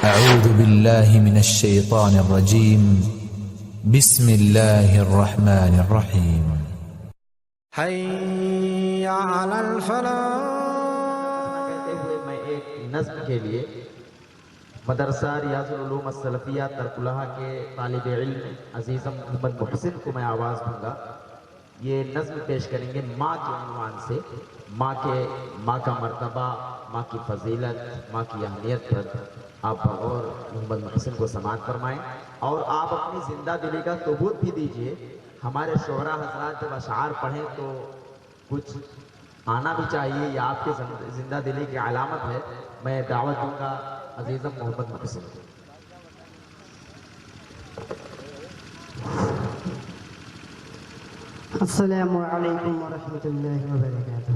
أعوذ بالله من الشيطان الرجيم بسم الله الرحمن الرحيم حي على الفلاح. کہتے ہوئے میں ایک نظم کے لیے مدرسہ ریاض العلوم السلفیہ ترکلہا کے طالب علم عزیزم محمد محسن کو میں آواز دوں گا. یہ نظم پیش کریں گے ماں کے عنوان سے. ماں کا مرتبہ، ماں کی فضیلت، ماں کی اہمیت پر آپ بغور محمد محسن کو سماعت فرمائیں، اور آپ اپنی زندہ دلی کا ثبوت بھی دیجئے. ہمارے شعراء حضرات جب اشعار پڑھیں تو کچھ آنا بھی چاہیے، یہ آپ کے زندہ دلی کی علامت ہے. میں دعوت دوں گا عزیزم محمد محسن. السلام علیکم ورحمۃ اللہ وبرکاتہ.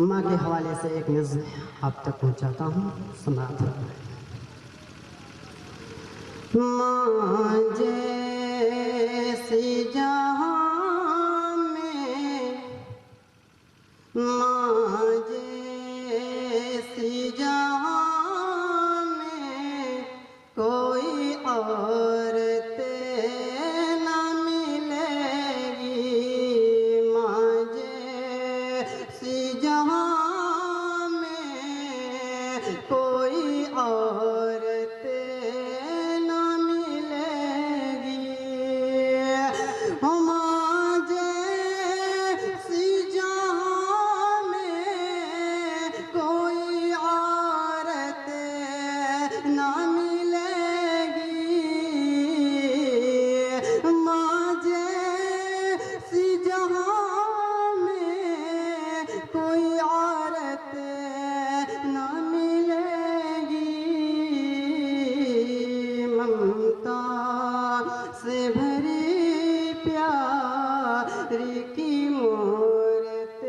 ماں کے حوالے سے ایک نظم آپ تک پہنچاتا ہوں، سماعت فرمائیں. ماں جیسی جہاں میں، ماں جیسی جہاں میں کوئی عورت نہ ملے گی. ماں جیسی جہاں میں کوئی عورت نہ ملے گی. ماں جیسی جہاں میں کوئی عورت نہ ملے گی. ماں جیسی جہاں میں کوئی عورت نہ ملے گی. ممتا سے بھری پیار کی مورت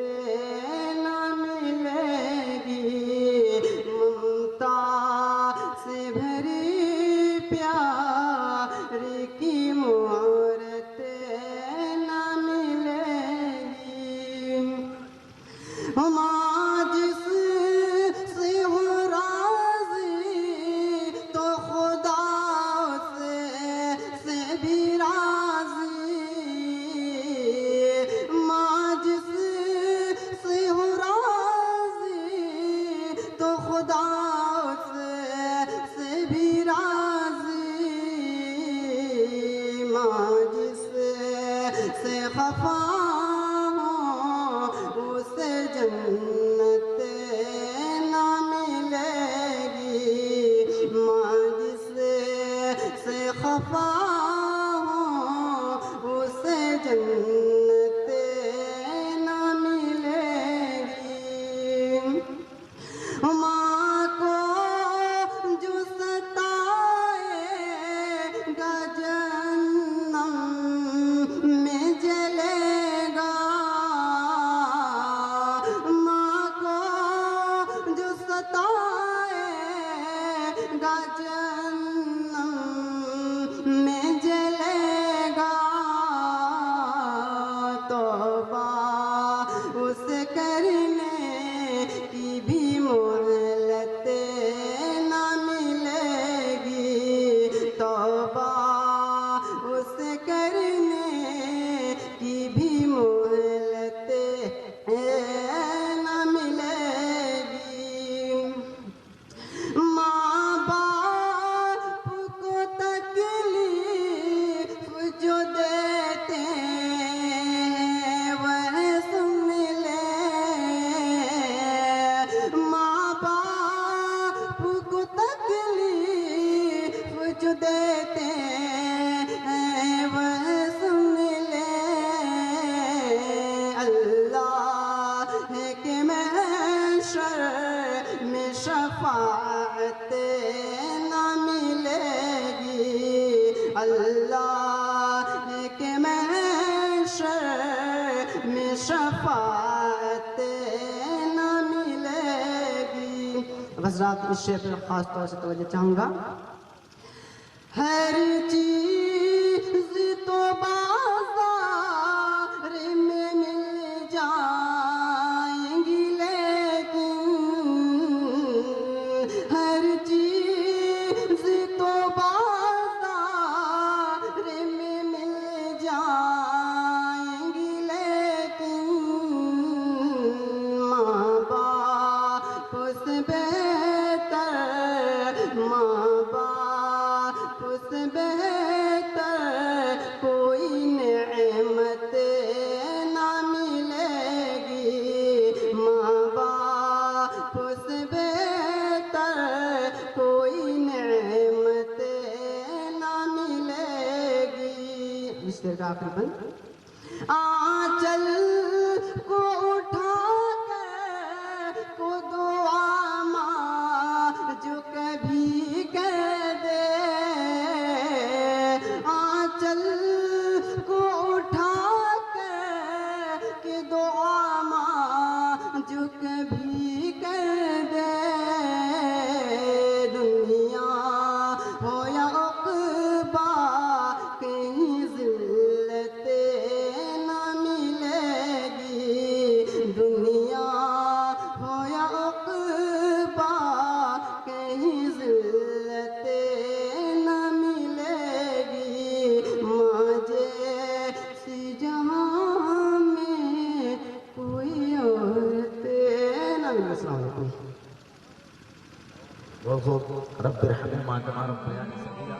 نہ ملے گی. ممتا سے بھری پیار کی مورت نہ ملے گی. ماں جس سے ہو راضی تو خدا سے بھی راضی. ماں جس سے ہو راضی تو خدا سے بھی راضی. ماں جس سے خفا اسے جنت نہ ملے گی. ماں جس سے خفا اسے جنت نہ ملے گی. ماں کو جو ستائے گا جہنم میں جلے گا. ماں کو جو ستائے گا جہنم میں جلے گا. توبہ اسے کرنے کی بھی مہلت نہ ملے گی. توبہ اسے کرنے کی بھی مہلت نہ ملے گی. ماں باپ کو تکلیف جو دیتے ہیں وہ سن لے. ماں باپ کو تکلیف جو دیتے ہیں وہ سن لے. اللہ ہے کہ محشر میں شفاعت نہ ملے گی. اللہ ہے کہ محشر میں شفاعت نہ ملے گی. حضرات اس شعر پر خاص طور سے توجہ چاہوں گا. ہر چیز تو بازار میں مل جائیں گی لیکن ہر چیز تو بازار میں مل جائیں گی، لیکن ماں باپ سے بہتر، ماں باپ سے بہتر کوئی نعمت نہ ملے گی، ماں باپ سے بہتر کوئی نعمت نہ ملے گی۔ اس شعر کا آخری بند، آنچل کو اٹھا کر کو دعا ماں جو کبھی کر دے، آنچل کو اٹھا کر کہ دعا ماں جو کبھی کر دے، دنیا ہو یا عقبہ کہیں ذلت نہ ملے گی، دنیا ہو یا عقبہ کہیں ذلت نہ ملے گی، ماں جیسی جہاں میں کوئی عورت نہ ملے۔ السلام علیکم۔ رب ارحمهما كما ربياني صغيرا۔